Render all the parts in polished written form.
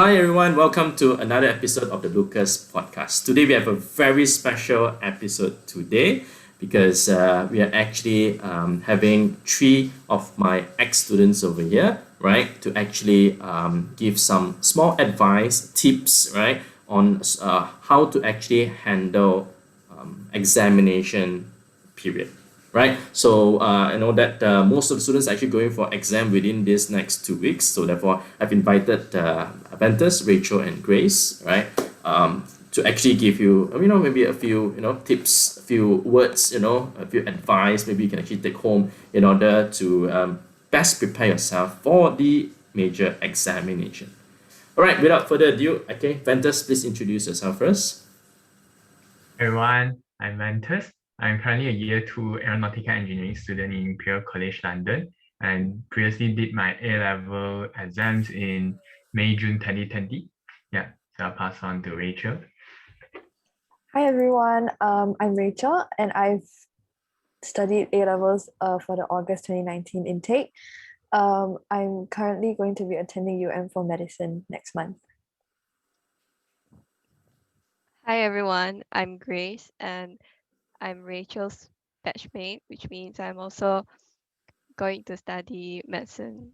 Hi everyone, welcome to another episode of the Lucas podcast. Today we have a very special episode today because we are actually having three of my ex-students over here, right, to actually give some small advice, tips, right, on how to actually handle examination period, right? So I know that most of the students are actually going for exam within this next 2 weeks. So therefore, I've invited Aventus, Rachel, and Grace, right, to actually give you, maybe a few, tips, a few words, a few advice. Maybe you can actually take home in order to best prepare yourself for the major examination. All right. Without further ado, okay, Ventus, please introduce yourself first. Everyone, I'm Ventus. I'm currently a year 2 aeronautical engineering student in Imperial College London and previously did my A-level exams in May, June 2020. Yeah, so I'll pass on to Rachel. Hi everyone, I'm Rachel and I've studied A-levels for the August 2019 intake. I'm currently going to be attending for medicine next month. Hi everyone, I'm Grace and I'm Rachel's batchmate, which means I'm also going to study medicine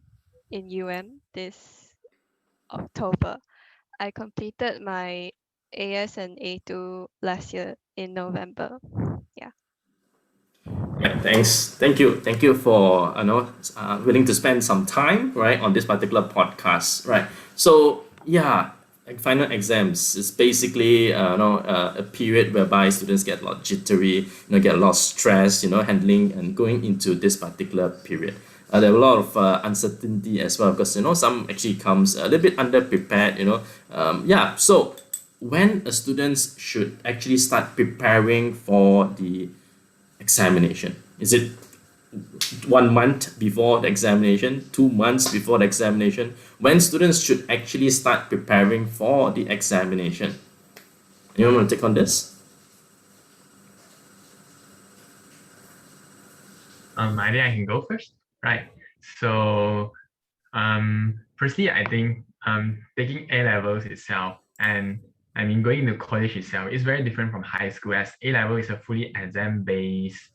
in this October. I completed my AS and A2 last year in November. Yeah. Right, thanks. Thank you for willing to spend some time, right, on this particular podcast. Right. So yeah, like final exams is basically a period whereby students get a lot jittery, get a lot of stress, handling and going into this particular period. There are a lot of uncertainty as well because some actually comes a little bit underprepared. Yeah. So when a students should actually start preparing for the examination? Is it 1 month before the examination, 2 months before the examination? When students should actually start preparing for the examination? Anyone want to take on this? I think I can go first. Right. So firstly, I think taking A-levels itself and going to college itself is very different from high school, as A-level is a fully exam-based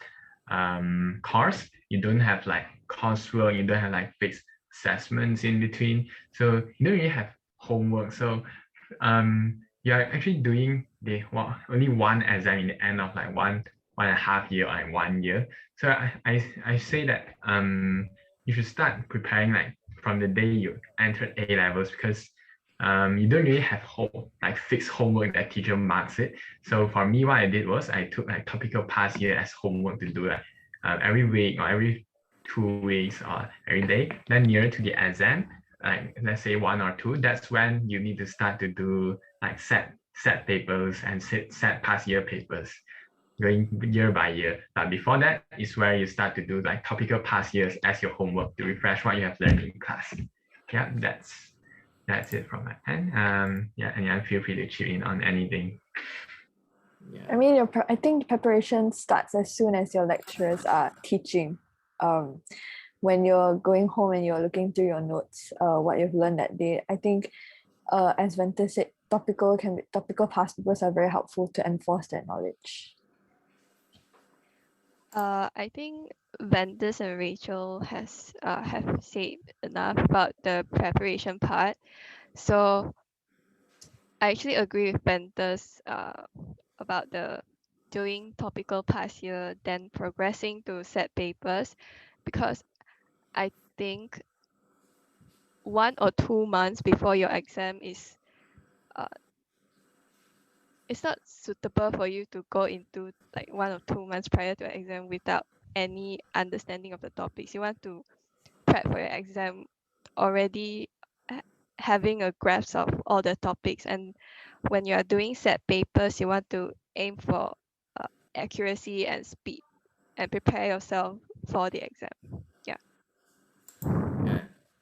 course. You don't have like coursework, you don't have like fixed assessments in between, so you don't really have homework. So you're actually doing only one exam in the end of like one and a half year or like 1 year. So I say that you should start preparing like from the day you entered A-levels, because you don't really have fixed homework that teacher marks it. So for me, what I did was I took like topical past year as homework to do every week or every 2 weeks or every day. Then nearer to the exam, like let's say 1 or 2, that's when you need to start to do like set papers and set past year papers, going year by year. But before that is where you start to do like topical past years as your homework to refresh what you have learned in class. Yeah, that's it from my end. Yeah, and feel free to chip in on anything. Yeah. I mean, I think preparation starts as soon as your lecturers are teaching. When you're going home and you're looking through your notes, what you've learned that day, I think, as Ventus said, topical past papers are very helpful to enforce that knowledge. I think Ventus and Rachel have said enough about the preparation part. So I actually agree with Ventus about the doing topical past year, then progressing to set papers, because I think 1 or 2 months before your exam is it's not suitable for you to go into like 1 or 2 months prior to an exam without any understanding of the topics. You want to prep for your exam already having a grasp of all the topics, and when you are doing set papers, you want to aim for accuracy and speed and prepare yourself for the exam. Yeah,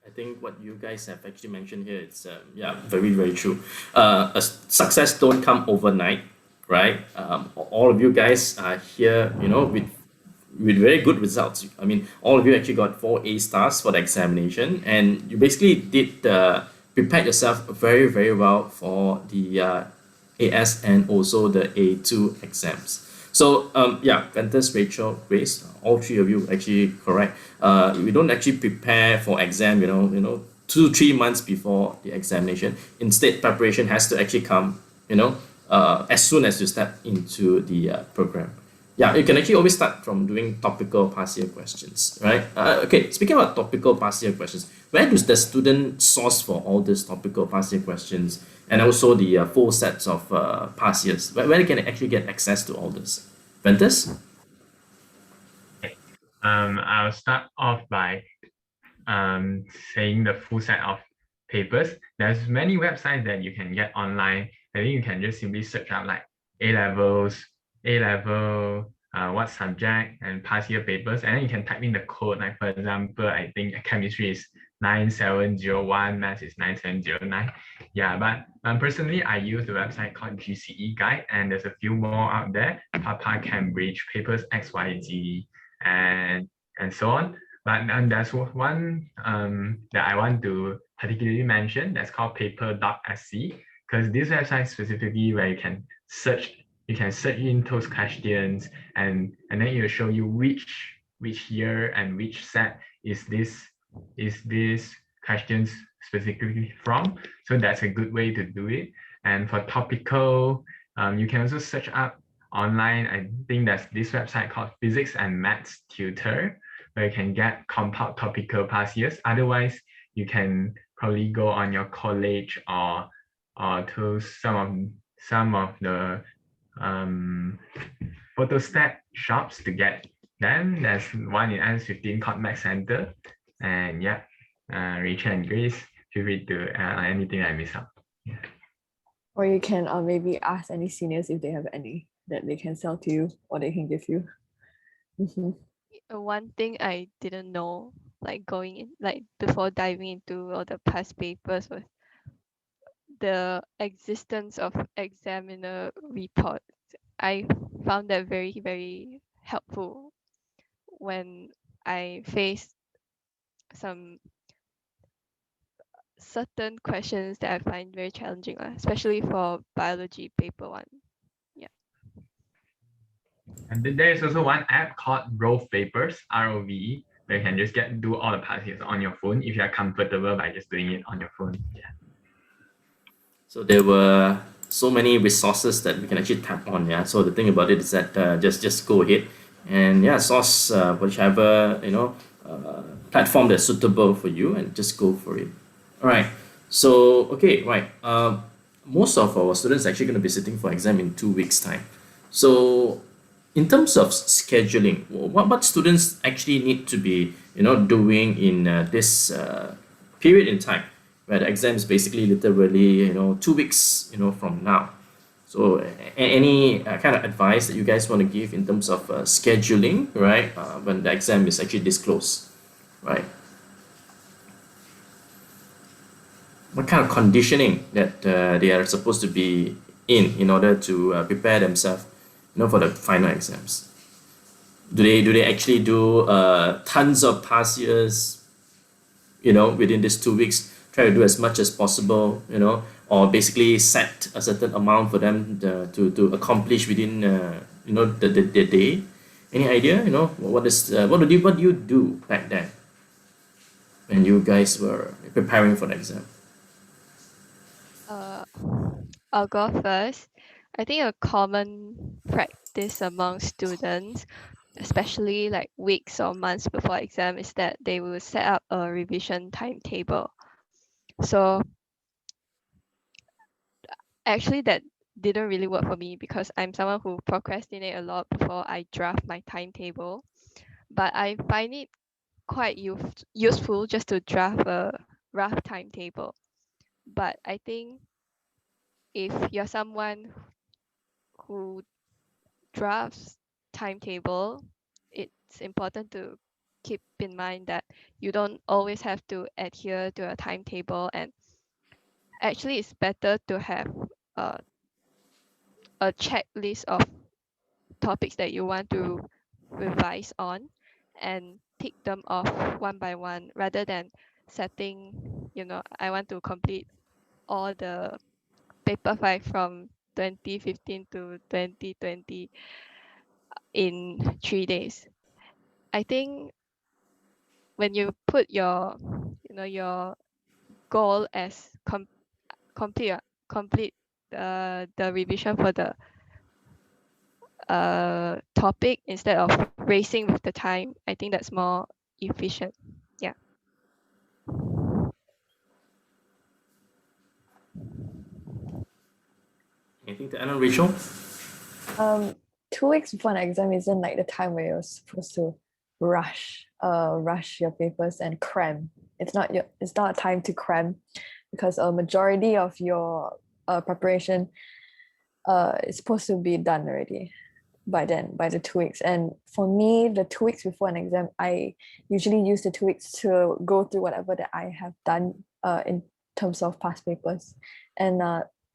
I think what you guys have actually mentioned here, it's very true. Success don't come overnight, right? All of you guys are here, with very good results. I mean, all of you actually got 4 A stars for the examination, and you basically did prepare yourself very, very well for the AS and also the A2 exams. So yeah, Ventus, Rachel, Grace, all three of you actually correct. We don't actually prepare for exam, 2-3 months before the examination. Instead, preparation has to actually come, as soon as you step into the program. Yeah, you can actually always start from doing topical past year questions, right? Okay, speaking about topical past year questions, where does the student source for all these topical past year questions and also the full sets of past years? Where can they actually get access to all this? Ventus? I'll start off by saying the full set of papers. There's many websites that you can get online. I think you can just simply search out like A-levels, A-level, what subject, and past year papers. And then you can type in the code. Like for example, I think chemistry is 9701, math is 9709. Yeah, but personally, I use the website called GCE Guide, and there's a few more out there. Papa, Cambridge, papers XYZ, and so on. But there's one that I want to particularly mention that's called paper.sc, because this website specifically where you can search in those questions, and then it will show you which year and which set is this questions specifically from. So that's a good way to do it. And for topical, you can also search up online. I think there's this website called Physics and Maths Tutor, where you can get compiled topical past years. Otherwise, you can probably go on your college or to some of the photostat shops to get them. There's one in S15 called Max Center. And yeah, Rachel and Grace, feel free to anything I miss out. Yeah. Or you can maybe ask any seniors if they have any that they can sell to you or they can give you. One thing I didn't know, like going in, like before diving into all the past papers, was the existence of examiner reports. I found that very, very helpful when I faced some certain questions that I find very challenging, especially for biology paper 1. And there is also one app called Rove Papers, ROVE, where you can just do all the past years on your phone if you are comfortable by just doing it on your phone. Yeah. So there were so many resources that we can actually tap on. Yeah. So the thing about it is that just go ahead and source whichever platform that's suitable for you and just go for it. All right. So okay, right. Most of our students are actually going to be sitting for exam in 2 weeks' time. So in terms of scheduling, what students actually need to be doing in this period in time, where the exam is basically literally 2 weeks from now. So any kind of advice that you guys want to give in terms of scheduling, right, when the exam is actually this close, right? What kind of conditioning that they are supposed to be in order to prepare themselves for the final exams? Do they actually do tons of past years within these 2 weeks, try to do as much as possible, or basically set a certain amount for them to accomplish within the day? Any idea? What do you do back then when you guys were preparing for the exam? I'll go first. I think a common practice among students, especially like weeks or months before exam, is that they will set up a revision timetable. So actually that didn't really work for me because I'm someone who procrastinate a lot before I draft my timetable. But I find it quite useful just to draft a rough timetable. But I think if you're someone who drafts timetable, it's important to keep in mind that you don't always have to adhere to a timetable, and actually it's better to have a checklist of topics that you want to revise on and tick them off one by one rather than setting I want to complete all the paper 5 from 2015 to 2020 in 3 days. I think when you put your your goal as complete the revision for the topic instead of racing with the time, I think that's more efficient. Yeah. Anything to add on, Rachel? 2 weeks before an exam isn't like the time where you're supposed to rush your papers and cram. It's not a time to cram, because a majority of your preparation is supposed to be done already by the 2 weeks. And for me, the 2 weeks before an exam, I usually use the 2 weeks to go through whatever that I have done in terms of past papers, and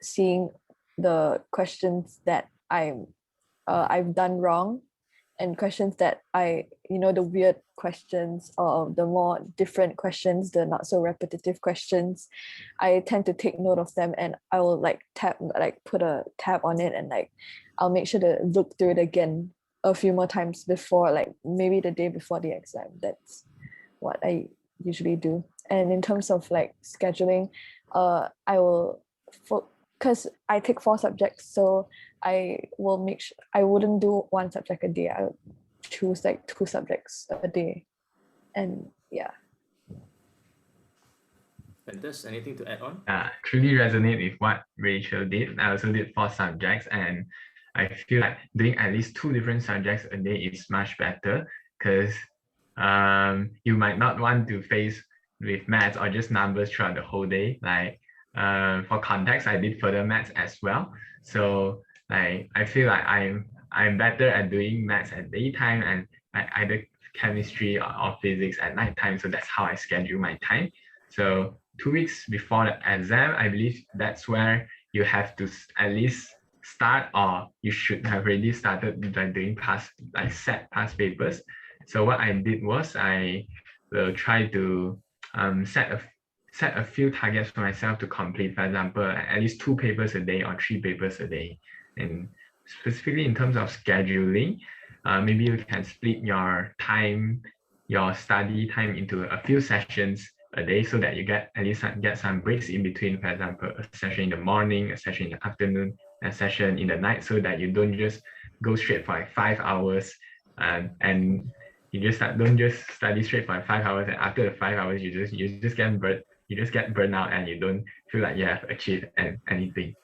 seeing the questions that I've done wrong, and questions that the weird questions, or the more different questions, the not so repetitive questions. I tend to take note of them, and I will put a tab on it, and I'll make sure to look through it again a few more times before, maybe the day before the exam. That's what I usually do. And in terms of scheduling, I will, because I take 4 subjects, so I will make sure I wouldn't do 1 subject a day. I'll choose 2 subjects a day. And yeah. Ventus, anything to add on? Truly resonate with what Rachel did. I also did 4 subjects, and I feel like doing at least 2 different subjects a day is much better, because you might not want to face with maths or just numbers throughout the whole day. For context, I did further maths as well. So I feel like I'm better at doing maths at daytime and either chemistry or physics at nighttime. So that's how I schedule my time. So 2 weeks before the exam, I believe that's where you have to at least start, or you should have already started doing set past papers. So what I did was I will try to set a few targets for myself to complete, for example, at least 2 papers a day or 3 papers a day. And specifically in terms of scheduling, maybe you can split your time, your study time, into a few sessions a day, so that you get some breaks in between. For example, a session in the morning, a session in the afternoon, a session in the night, so that you don't just go straight for 5 hours, and you don't just study straight for 5 hours, and after the 5 hours you just get burned out, and you don't feel like you have achieved anything.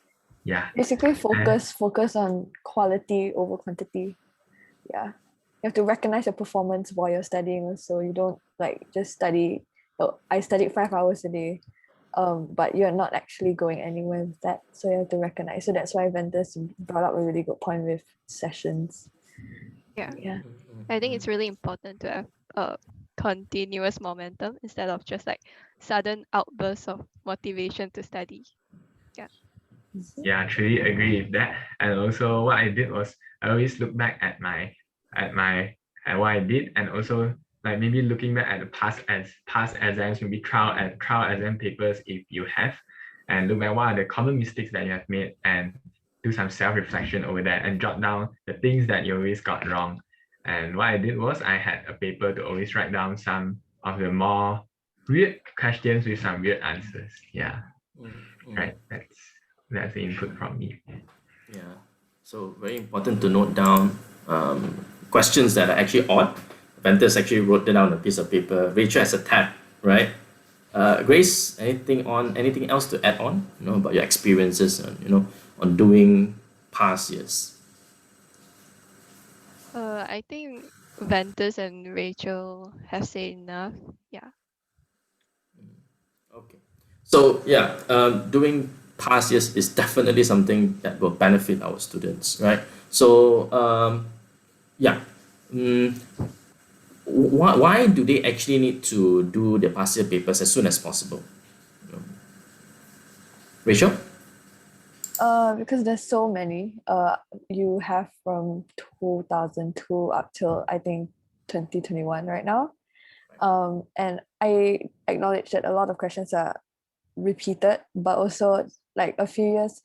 Yeah. Basically focus on quality over quantity. Yeah. You have to recognize your performance while you're studying, so you don't just study. I studied 5 hours a day, but you're not actually going anywhere with that. So you have to recognize. So that's why Ventus brought up a really good point with sessions. Yeah. I think it's really important to have a continuous momentum instead of just sudden outbursts of motivation to study. Yeah, I truly agree with that. And also what I did was I always look back at what I did, and also maybe looking back at the past exams, maybe trial exam papers if you have, and look at what are the common mistakes that you have made, and do some self-reflection over that, and jot down the things that you always got wrong. And what I did was I had a paper to always write down some of the more weird questions with some weird answers. Yeah. Right. That's the input from me. Yeah. So very important to note down questions that are actually odd. Ventus actually wrote it down on a piece of paper. Rachel has a tab, right? Grace, anything else to add on? About your experiences, on doing past years. I think Ventus and Rachel have said enough. Yeah. Okay. So yeah, doing past years is definitely something that will benefit our students, right? So why do they actually need to do their past year papers as soon as possible? Rachel? Because there's so many. You have from 2002 up till I think 2021 right now. And I acknowledge that a lot of questions are repeated, but also like a few years,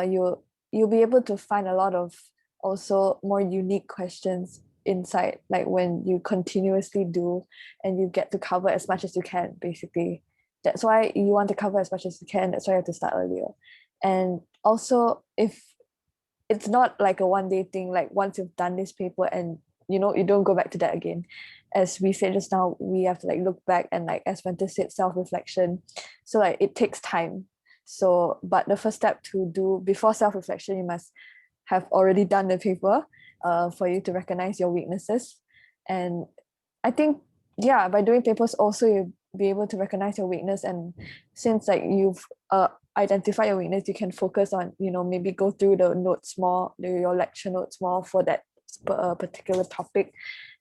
you'll be able to find a lot of also more unique questions inside, like when you continuously do and you get to cover as much as you can, basically. That's why you want to cover as much as you can. That's why you have to start earlier. And also, if it's not like a one day thing, like once you've done this paper and you don't go back to that again. As we said just now, we have to like look back, and like as Vanta said, self-reflection. So like it takes time. So but the first step to do before self-reflection, you must have already done the paper, for you to recognize your weaknesses. And I think, yeah, by doing papers also you'll be able to recognize your weakness. And since like you've identify your weakness, you can focus on, maybe go through the notes more, your lecture notes more for that particular topic.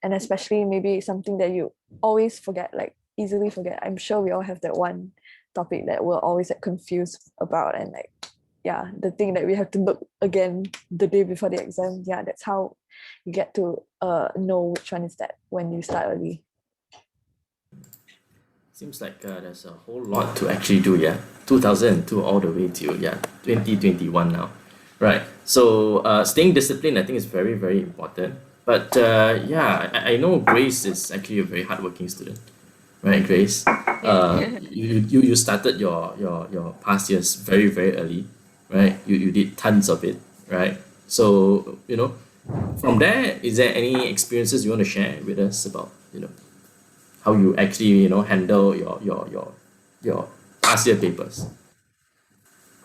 And especially maybe something that you always forget, like easily forget. I'm sure we all have that one topic that we're always like confused about, and like, yeah, the thing that we have to look again the day before the exam. Yeah, that's how you get to know which one is that when you start early. Seems like there's a whole lot to actually do, yeah. 2002 all the way to, yeah, 2021 now. Right. So staying disciplined, I think, is very, very important. But yeah, I know Grace is actually a very hardworking student, right, Grace? You started your past years very, very early, right? You did tons of it, right? So, from there, is there any experiences you want to share with us about, how you actually, handle your past year papers?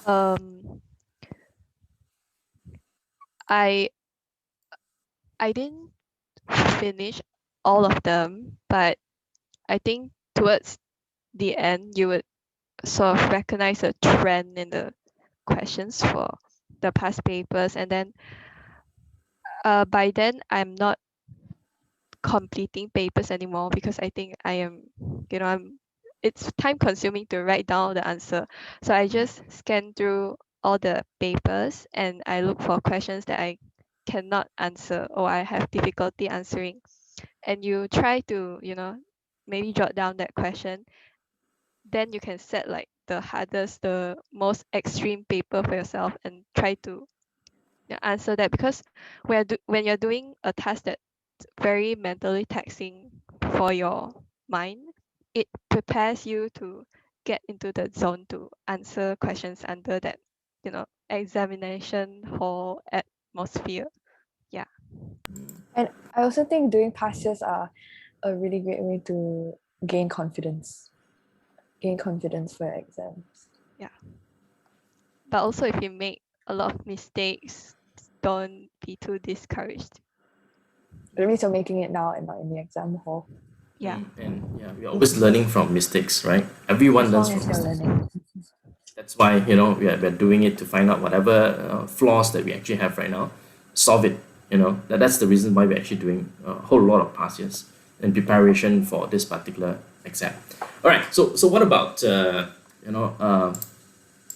Um, I I didn't finish all of them, but I think towards the end you would sort of recognize a trend in the questions for the past papers, and then by then I'm not completing papers anymore, because I think it's time consuming to write down the answer. So I just scan through all the papers and I look for questions that I cannot answer or I have difficulty answering. And you try to, maybe jot down that question. Then you can set like the hardest, the most extreme paper for yourself and try to answer that, because when you're doing a task that's very mentally taxing for your mind, it prepares you to get into the zone to answer questions under that, examination hall atmosphere. Yeah. And I also think doing past years are a really great way to gain confidence for exams. Yeah. But also, if you make a lot of mistakes, don't be too discouraged. At least you're making it now and not in the exam hall. Yeah. And yeah, we're always learning from mistakes, right? Everyone As learns long from as you're mistakes. learning. That's why, we're doing it to find out whatever flaws that we actually have right now, solve it. That's the reason why we're actually doing a whole lot of past years in preparation for this particular exam. All right. So what about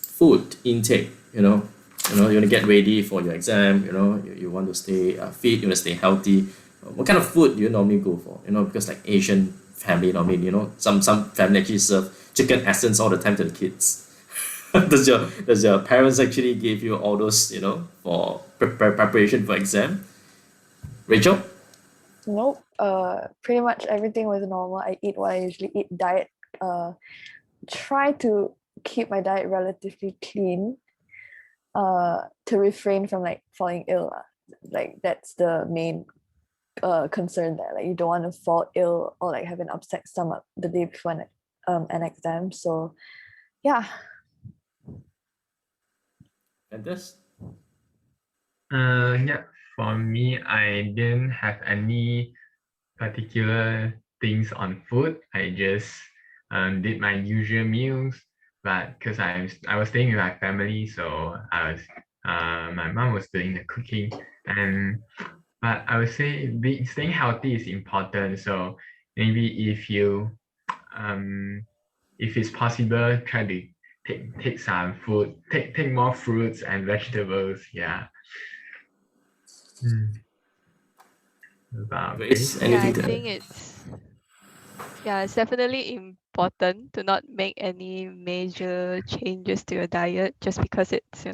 food intake? You want to get ready for your exam. You want to stay fit. You want to stay healthy. What kind of food do you normally go for? Because like Asian family normally, some family actually serve chicken essence all the time to the kids. does your parents actually give you all those, for preparation for exam? Rachel? Nope. Pretty much everything was normal. I eat what I usually eat. Diet. Try to keep my diet relatively clean. To refrain from like falling ill. Like that's the main concern there. Like you don't want to fall ill or like have an upset stomach the day before an exam. So yeah. And this? Yeah, for me, I didn't have any particular things on food. I just did my usual meals, but because I was staying with my family, so my mom was doing the cooking, and but I would say staying healthy is important. So maybe if it's possible, try to take some food, take more fruits and vegetables. Yeah. About Grace, Yeah, I anything to add? think it's Yeah, it's definitely important to not make any major changes to your diet just because it's,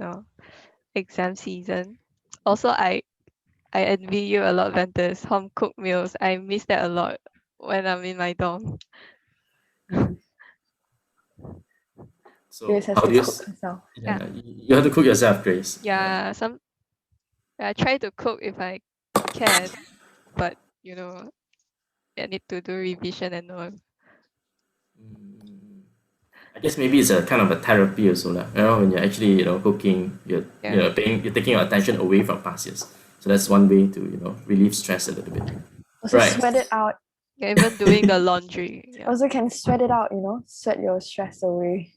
exam season. Also, I envy you a lot, Ventus. Home cooked meals. I miss that a lot when I'm in my dorm. Grace So has how to do you? cook herself. Yeah, you have to cook yourself, Grace. Yeah, I try to cook if I can, but I need to do revision and all. Mm, I guess maybe it's a kind of a therapy also, lah. When you're actually cooking, Yeah. you're taking your attention away from past years. So that's one way to relieve stress a little bit. Also Right. sweat it out. Yeah, even doing the laundry. Yeah. Also can sweat it out, sweat your stress away.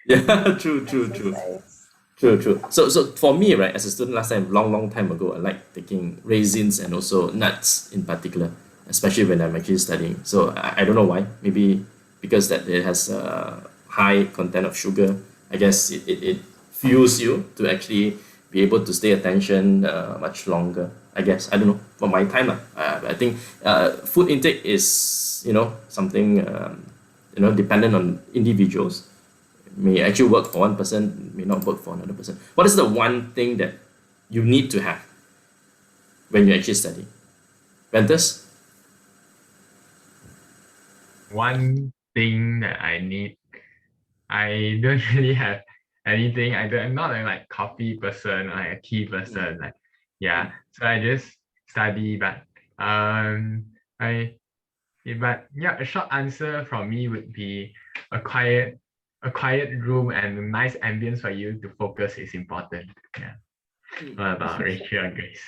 Yeah, true. Exercise. True. So for me, right, as a student last time, long time ago, I like taking raisins and also nuts in particular, especially when I'm actually studying. So I don't know why. Maybe because that it has a high content of sugar. I guess it fuels you to actually be able to stay attention much longer. I guess I don't know for my time lah. I think food intake is something dependent on individuals, may actually work for one person, may not work for another person. What is the one thing that you need to have when you actually study? Ventus? One thing that I need, I don't really have anything. I'm not a like coffee person or like a tea person. Like yeah, so I just study. But I but yeah, a short answer from me would be a quiet room and a nice ambience for you to focus is important. Yeah. What about Rachel and Grace?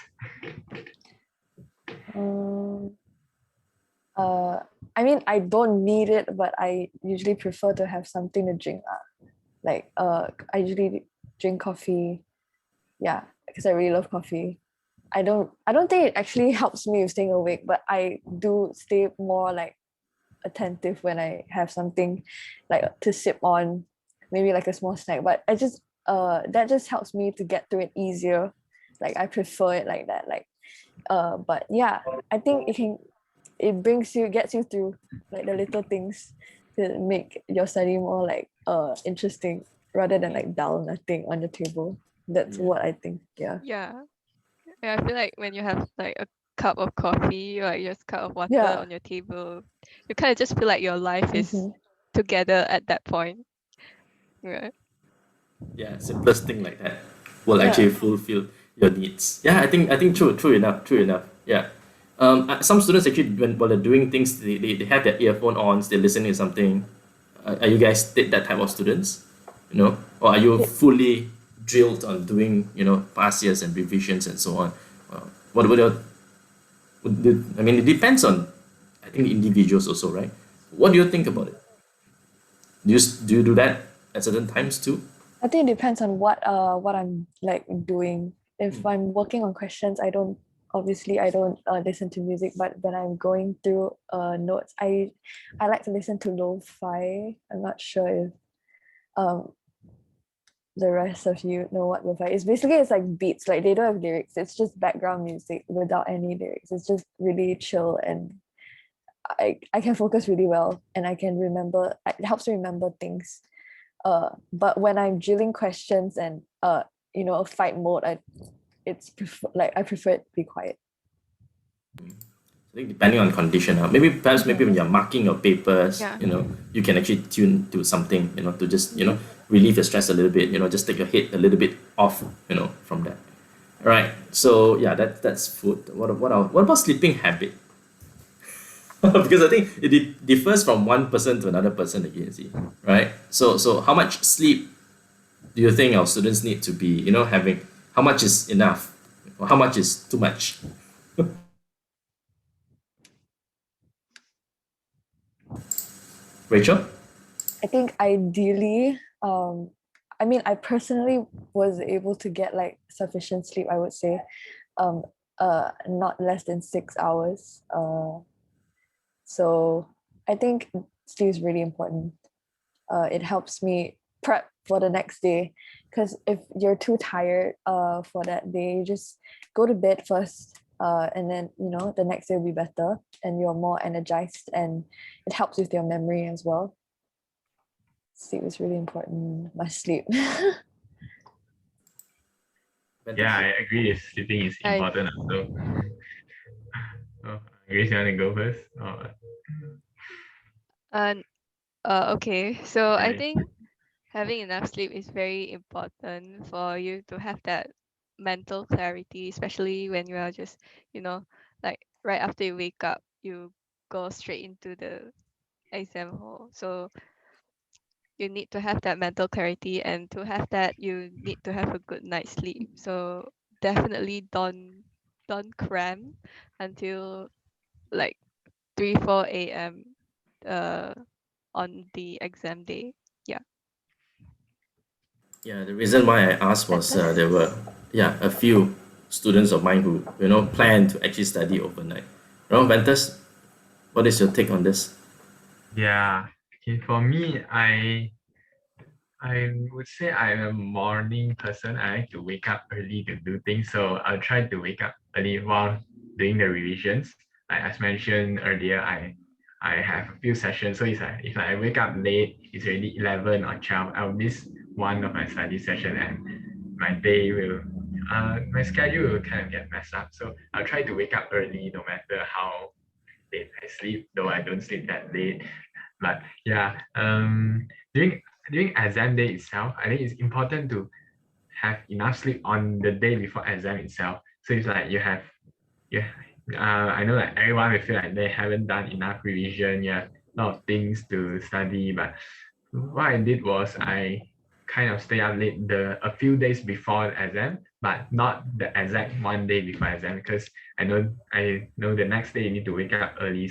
Um, I mean, I don't need it, but I usually prefer to have something to drink. Like, I usually drink coffee. Yeah, because I really love coffee. I don't think it actually helps me with staying awake, but I do stay more like attentive when I have something like to sip on, maybe like a small snack. But I just that just helps me to get through it easier. Like I prefer it like that. Like but yeah, I think it gets you through like the little things to make your study more like interesting rather than like dull nothing on the table. That's what I think. Yeah. Yeah. I feel like when you have like a cup of coffee or like just cup of water Yeah. on your table, you kind of just feel like your life is Mhm. together at that point. Right. Yeah, simplest thing like that will Yeah. actually fulfill your needs. Yeah, I think true enough. Yeah. Some students actually while they're doing things, they have their earphone on, they're listening to something. Are you guys that type of students? Or are you Yeah. fully drilled on doing past years and revisions and so on? What your I mean, it depends on, I think, individuals also, right? What do you think about it? Do you do that at certain times too? I think it depends on what I'm like doing. If I'm working on questions, I don't listen to music, but when I'm going through notes, I like to listen to lo-fi. I'm not sure if um the rest of you know what lo-fi is. Basically, it's like beats, like they don't have lyrics. It's just background music without any lyrics. It's just really chill, and I can focus really well, and I can remember. It helps me remember things. But when I'm drilling questions and a fight mode, I prefer it to be quiet. I think depending on condition, maybe perhaps maybe when you're marking your papers, Yeah. you can actually tune to something, to just relieve the stress a little bit, just take your head a little bit off, from that. All right. So yeah, that's food. What about sleeping habit? Because I think it differs from one person to another person again. See, right? So how much sleep do you think our students need to be having? How much is enough, or how much is too much? Rachel? I think ideally, I mean, I personally was able to get like sufficient sleep. I would say, um, not less than 6 hours. So I think sleep is really important. It helps me prep for the next day, because if you're too tired for that day, you just go to bed first and then the next day will be better and you're more energized, and it helps with your memory as well. Sleep is really important. Must sleep. Yeah, I agree. Sleeping is important also. Oh, Grace, you want to go first? Okay, so I Right. think having enough sleep is very important for you to have that mental clarity, especially when you are just, like right after you wake up, you go straight into the exam hall. So you need to have that mental clarity, and to have that, you need to have a good night's sleep. So definitely don't cram until like 3-4 a.m. uh on the exam day. Yeah. Yeah, the reason why I asked was there were a few students of mine who plan to actually study overnight. Ventus, what is your take on this? Yeah. Okay, for me, I would say I'm a morning person. I like to wake up early to do things. So I'll try to wake up early while doing the revisions. Like as mentioned earlier, I have a few sessions. So it's like if I wake up late, it's already 11 or 12, I'll miss one of my study session, and my schedule will kind of get messed up. So I'll try to wake up early no matter how late I sleep, though I don't sleep that late. But yeah, during exam day itself, I think it's important to have enough sleep on the day before exam itself. So it's like yeah, I know that everyone will feel like they haven't done enough revision, yeah, a lot of things to study. But what I did was I kind of stay up late a few days before the exam, but not the exact one day before exam, because I know the next day you need to wake up early.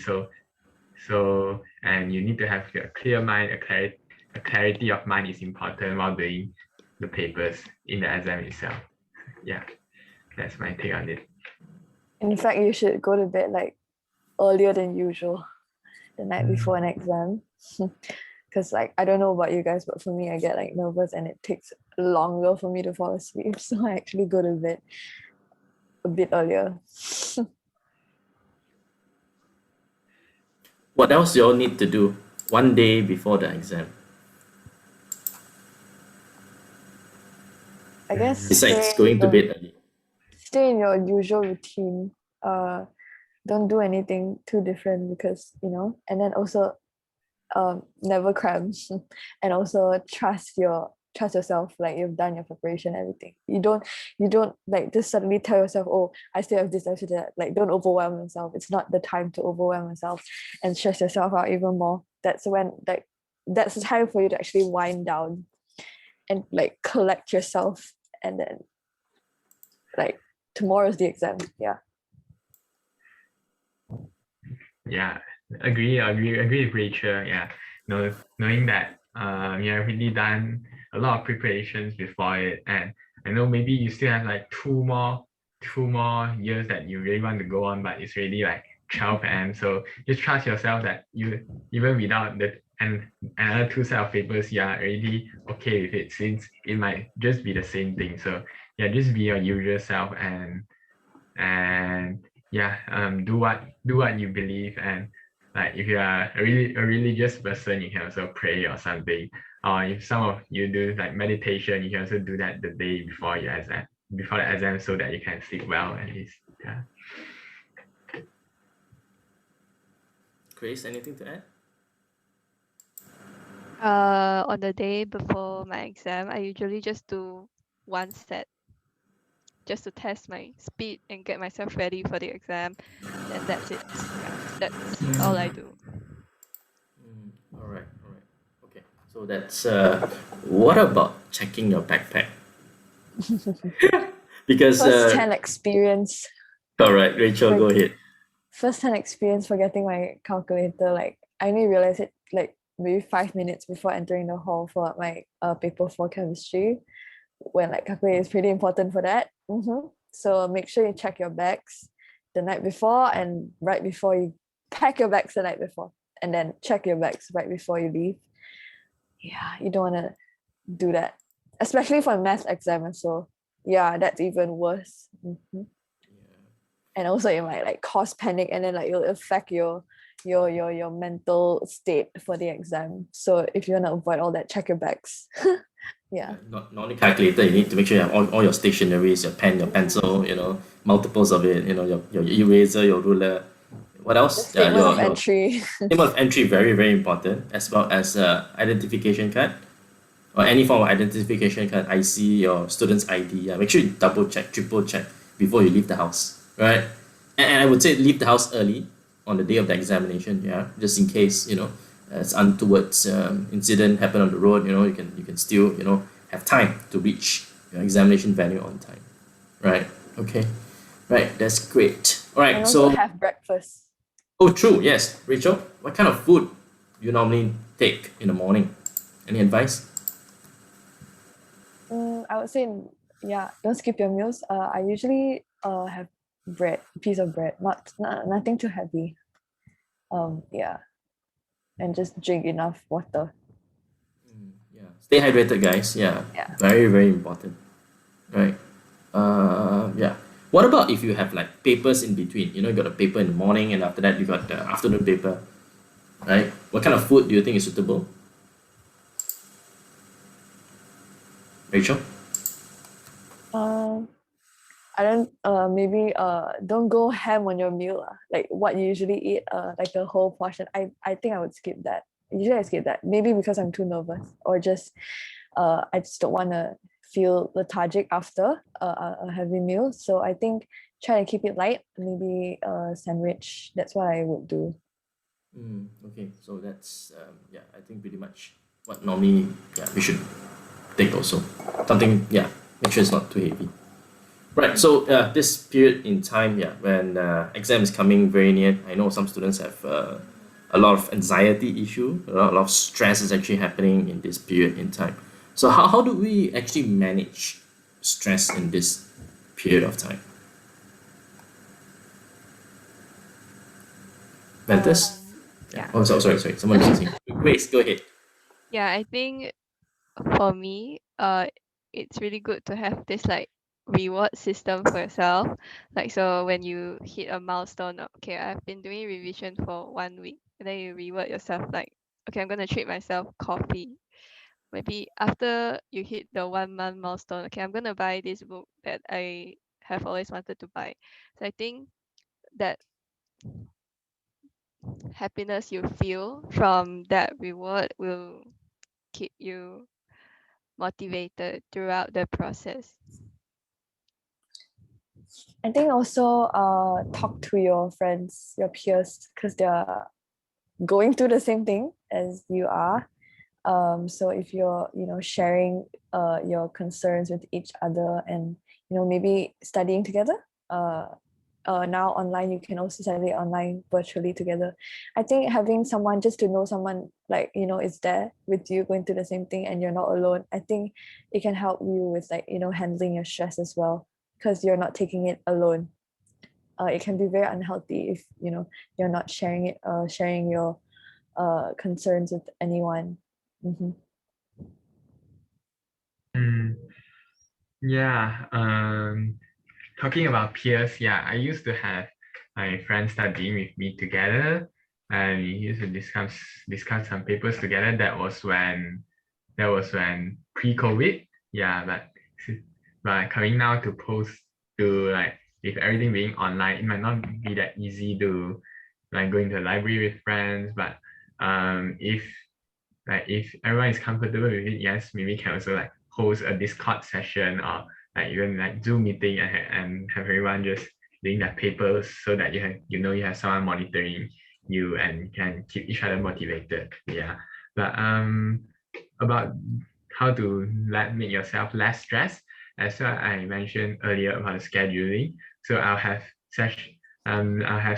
And you need to have a clear mind, a clarity of mind is important while doing the papers in the exam itself. Yeah, that's my take on it. In fact, you should go to bed like earlier than usual the night before an exam. Because like I don't know about you guys, but for me, I get like nervous and it takes longer for me to fall asleep. So I actually go to bed a bit earlier. What else you all need to do one day before the exam I guess besides going to bed early? stay in your usual routine. Don't do anything too different because and then also never cram and also trust yourself, like you've done your preparation, everything. You don't like just suddenly tell yourself, oh, I still have this, I still have that. Like, don't overwhelm yourself. It's not the time to overwhelm yourself and stress yourself out even more. That's the time for you to actually wind down and like collect yourself, and then like tomorrow's the exam. Yeah, agree with Rachel. Yeah, knowing that you have really done a lot of preparations before it, and I know maybe you still have like two more years that you really want to go on, but it's really like 12 a.m. So just trust yourself that you, even without the and another two set of papers, you are already okay with it, since it might just be the same thing. So yeah, just be your usual self, and yeah, do what you believe. And like if you are a religious person, you can also pray or something, or if some of you do like meditation, you can also do that the day before the exam, so that you can sleep well at least. Yeah. Grace, anything to add? On the day before my exam, I usually just do one set just to test my speed and get myself ready for the exam. Then that's it. Yeah, that's all I do. All right, all right. Okay, so that's what about checking your backpack? Because First-hand experience. all right, Rachel, go ahead. First-hand experience for getting my calculator. Like I only realized it like maybe 5 minutes before entering the hall for my paper for chemistry, when like calculator is pretty important for that. So make sure you check your bags the night before, and right before you pack your bags the night before, and then check your bags right before you leave. Yeah, you don't want to do that, especially for math exam. So yeah, that's even worse. and also it might like cause panic, and then like it'll affect your mental state for the exam. So if you want to avoid all that, check your bags. Yeah. Not only calculator, you need to make sure you have all your stationaries, your pen, your pencil, multiples of it, your eraser, your ruler. What The else? statement of Your entry. statement of entry, very, very important, as well as identification card or any form of identification card, IC, your student's ID. Yeah, make sure you double check, triple check before you leave the house, right? And I would say leave the house early on the day of the examination, yeah, just in case, as untoward incident happen on the road, you can still, have time to reach your examination venue on time, right? Okay, right, that's great. All right, And also so have breakfast. oh, true, yes, Rachel, what kind of food do you normally take in the morning? Any advice? I would say, yeah, don't skip your meals. I usually have bread, a piece of bread, nothing too heavy. Yeah, and just drink enough water. Yeah, stay hydrated, guys. Yeah, Yeah. very, very important. Right. Yeah. What about if you have like papers in between? You got a paper in the morning, and after that you got the afternoon paper, right? What kind of food do you think is suitable? Rachel? Um, I don't. Maybe. Don't go ham on your meal. Like what you usually eat. Like a whole portion. I think I would skip that. Usually I skip that. Maybe because I'm too nervous, or just. I just don't want to feel lethargic after a heavy meal. So I think try to keep it light. Maybe a sandwich. That's what I would do. Okay, so that's yeah, I think pretty much what normally we should take also. Something, yeah, make sure it's not too heavy. Right, so this period in time, when exam is coming very near, I know some students have a lot of anxiety issue, a lot of stress is actually happening in this period in time. So how do we actually manage stress in this period of time? Ventus? Yeah. Oh, sorry. Someone is saying. Grace, go ahead. Yeah, I think for me, it's really good to have this like reward system for yourself. Like so when you hit a milestone, okay, I've been doing revision for 1 week, and then you reward yourself like, okay, I'm gonna treat myself coffee. Maybe after you hit the 1 month milestone, okay, I'm gonna buy this book that I have always wanted to buy. So I think that happiness you feel from that reward will keep you motivated throughout the process. I think also talk to your friends, your peers, because they're going through the same thing as you are. So if you're sharing your concerns with each other, and maybe studying together, now online you can also study online virtually together. I think having someone, just to know someone like is there with you going through the same thing and you're not alone, I think it can help you with like handling your stress as well, because you're not taking it alone. It can be very unhealthy if you're not sharing your concerns with anyone. Yeah. Talking about peers, yeah, I used to have my friends studying with me together, and we used to discuss some papers together. That was when pre-COVID. Yeah, but coming now to like with everything being online, it might not be that easy to like go into a library with friends. But if everyone is comfortable with it, yes, maybe can also like host a Discord session, or like even like Zoom meeting, and have everyone just doing their papers, so that you have someone monitoring you and can keep each other motivated. Yeah. But about how to make yourself less stressed, as what I mentioned earlier about scheduling. So I'll have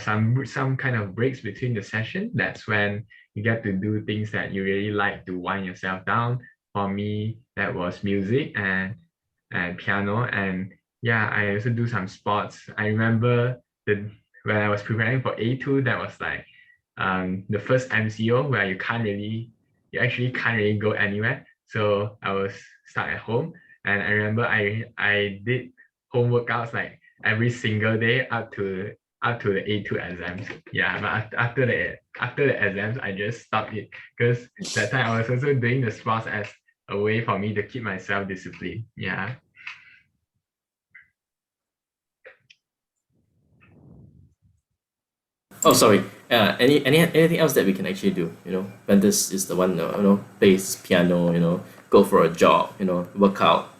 some kind of breaks between the session. That's when you get to do things that you really like to wind yourself down. For me, that was music and piano. And yeah, I also do some sports. I remember when I was preparing for A2, that was like the first MCO where you actually can't really go anywhere. So I was stuck at home, and I remember I did home workouts like every single day up to the A2 exams. Yeah, but after the exams, I just stopped it because that time I was also doing the sports as a way for me to keep myself disciplined. Yeah. Oh, sorry. Anything else that we can actually do? When this is the one, plays piano. Go for a jog. Work out.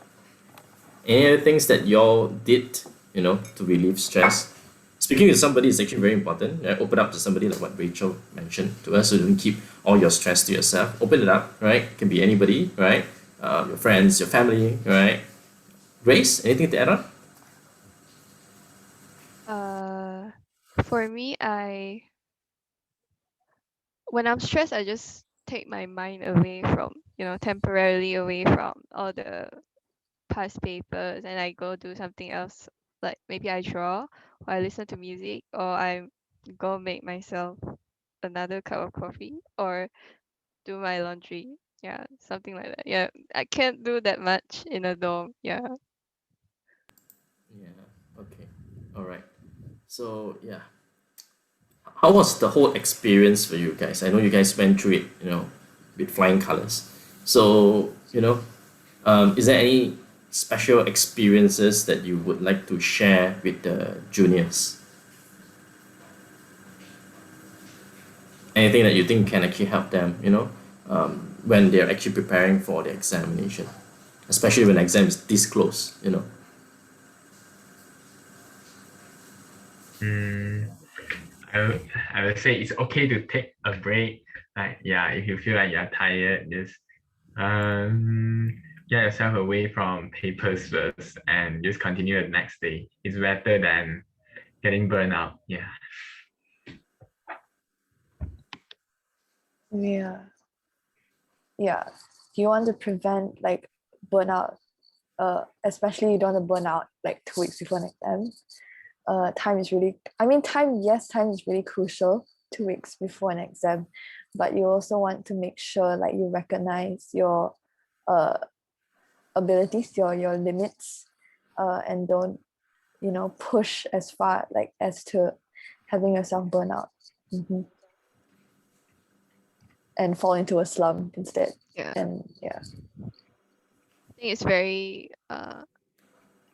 Any other things that y'all did, to relieve stress? Speaking with somebody is actually very important. Right? Open up to somebody like what Rachel mentioned to us, so don't keep all your stress to yourself. Open it up, right? It can be anybody, right? Your friends, your family, right? Grace, anything to add on? For me, when I'm stressed, I just take my mind away from, temporarily away from all the past papers, and I go do something else. Like maybe I draw, or I listen to music, or I go make myself another cup of coffee, or do my laundry. Yeah, something like that. Yeah, I can't do that much in a dorm. Yeah. Yeah. Okay. All right. So yeah, how was the whole experience for you guys? I know you guys went through it, with flying colors. So is there any special experiences that you would like to share with the juniors? Anything that you think can actually help them, when they're actually preparing for the examination, especially when the exam is this close. Mm, I would say it's okay to take a break. Like, yeah, if you feel like you're tired, just get yourself away from papers first and just continue the next day. It's better than getting burned out. Yeah. Yeah. Yeah. You want to prevent like burnout, especially you don't want to burn out like 2 weeks before an exam. Time is really, time is really crucial 2 weeks before an exam, but you also want to make sure like you recognize your uh abilities, your limits, and don't push as far like as to having yourself burn out. And fall into a slump instead. Yeah. And yeah. I think it's very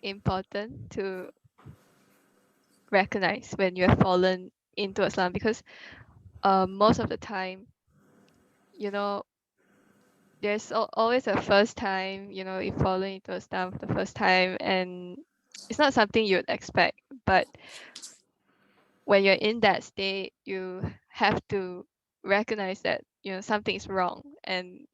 important to recognize when you have fallen into a slump, because most of the time, there's always a first time, you fall into a slump the first time, and it's not something you'd expect. But when you're in that state, you have to recognize that something's wrong, and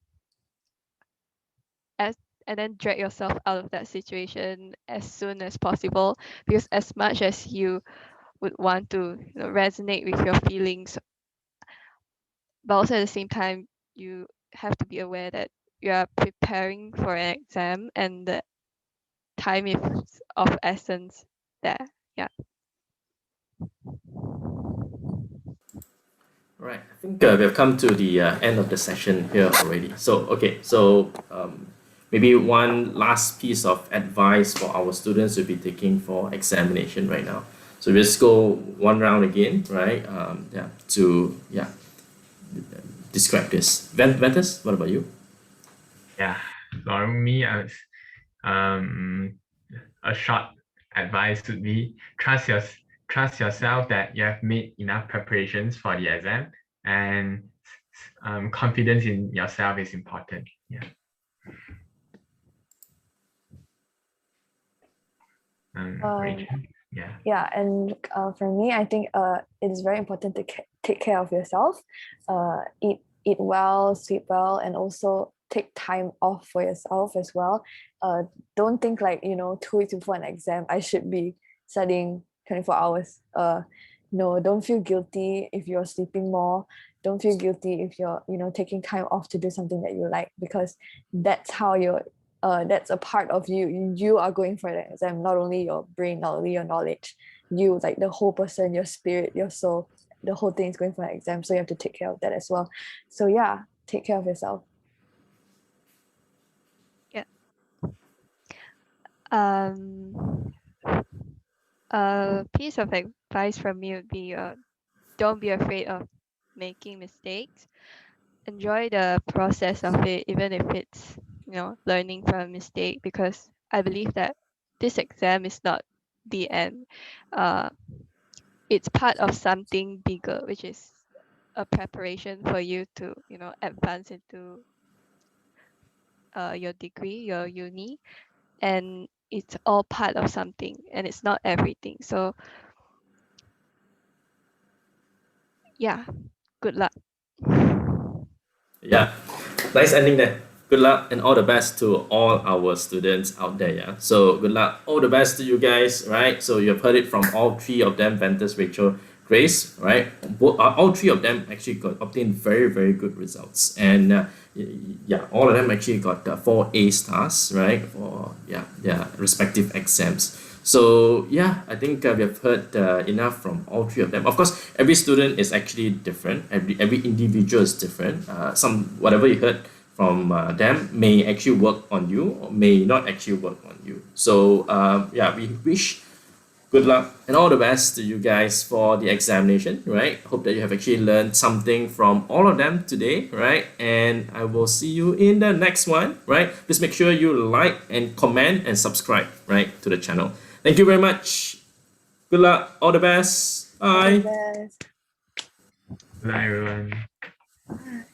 as and then drag yourself out of that situation as soon as possible, because as much as you would want to resonate with your feelings, but also at the same time you have to be aware that you are preparing for an exam and the time is of essence there. Yeah. Right. I think we have come to the end of the session here already. So, okay. So, maybe one last piece of advice for our students to be taking for examination right now. So, let's go one round again, right? Describe this. Ventus, what about you? Yeah. For me, a short advice would be trust yourself that you have made enough preparations for the exam, and confidence in yourself is important. Yeah. Rachel. Yeah. Yeah, and for me, I think it is very important to take care of yourself, eat well, sleep well, and also take time off for yourself as well. Don't think like 2 weeks before an exam I should be studying 24 hours. No, don't feel guilty if you're sleeping more. Don't feel guilty if you're taking time off to do something that you like, because that's how you're that's a part of you. You are going for the exam, not only your brain, not only your knowledge. You, like the whole person, your spirit, your soul, the whole thing is going for an exam, so you have to take care of that as well. So yeah, take care of yourself. Yeah. A piece of advice from me would be don't be afraid of making mistakes. Enjoy the process of it, even if it's, learning from a mistake, because I believe that this exam is not the end. Uh, it's part of something bigger, which is a preparation for you to, advance into your degree, your uni, and it's all part of something, and it's not everything. So yeah, good luck. Yeah, nice ending there. Good luck and all the best to all our students out there. Yeah. So good luck, all the best to you guys. Right. So you have heard it from all three of them: Ventus, Rachel, Grace. Right. All three of them actually got obtained very very good results, and yeah, all of them actually got 4 A stars. Right. For their respective exams. So yeah, I think we have heard enough from all three of them. Of course, every student is actually different. Every individual is different. Some whatever you heard from them may actually work on you or may not actually work on you. So yeah, we wish good luck and all the best to you guys for the examination. Right. Hope that you have actually learned something from all of them today. Right. And I will see you in the next one. Right. Please make sure you like and comment and subscribe. Right, to the channel. Thank you very much. Good luck. All the best. All the Bye. best. Bye, everyone. Bye.